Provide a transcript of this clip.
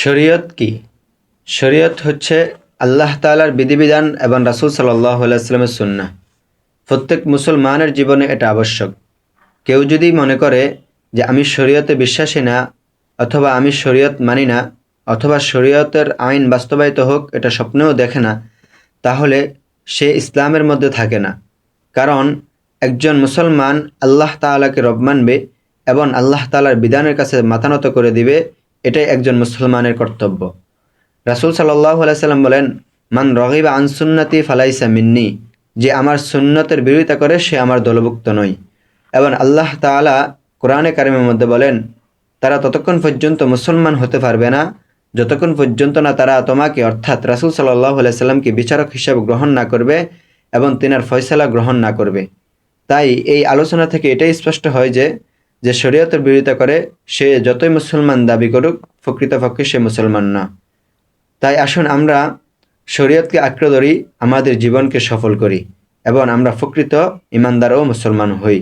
শরীয়ত কি? শরীয়ত হচ্ছে আল্লাহ তাআলার বিধিবিধান এবং রাসূল সাল্লাল্লাহু আলাইহি ওয়াসাল্লামের সুন্নাহ। প্রত্যেক মুসলমানের জীবনে এটা আবশ্যক। কেউ যদি মনে করে যে আমি শরীয়তে বিশ্বাসী না, অথবা আমি শরীয়ত মানি না, অথবা শরীয়তের আইন বাস্তবায়িত হোক এটা স্বপ্নেও দেখে না, তাহলে সে ইসলামের মধ্যে থাকে না। কারণ একজন মুসলমান আল্লাহ তাআলাকে রব মানবে এবং আল্লাহ তাআলার বিধানের কাছে মাথা নত করে দিবে, এটাই একজন মুসলমানের কর্তব্য। রাসূল সাল্লাল্লাহু আলাইহি সাল্লাম বলেন, মান রগিবা আন সুন্নতি ফালাইসা মিন্নি, যে আমার সুন্নতের বিরোধিতা করে সে আমার দলভুক্ত নয়। এবং আল্লাহ তাআলা কোরআনে কারিমের মধ্যে বলেন, তারা ততক্ষণ পর্যন্ত মুসলমান হতে পারবে না যতক্ষণ পর্যন্ত না তারা তোমাকে অর্থাৎ রাসূল সাল্লাল্লাহু আলাইহি সাল্লামকে বিচারক হিসেবে গ্রহণ না করবে এবং তিনার ফয়সালা গ্রহণ না করবে। তাই এই আলোচনা থেকে এটাই স্পষ্ট হয় যে যে শরীয়তের বিরোধিতা করে সে যতই মুসলমান দাবি করুক, প্রকৃতপক্ষে সে মুসলমান না। তাই আসুন আমরা শরীয়তকে আঁকড়ে ধরি, আমাদের জীবনকে সফল করি এবং আমরা প্রকৃত ইমানদার ও মুসলমান হই।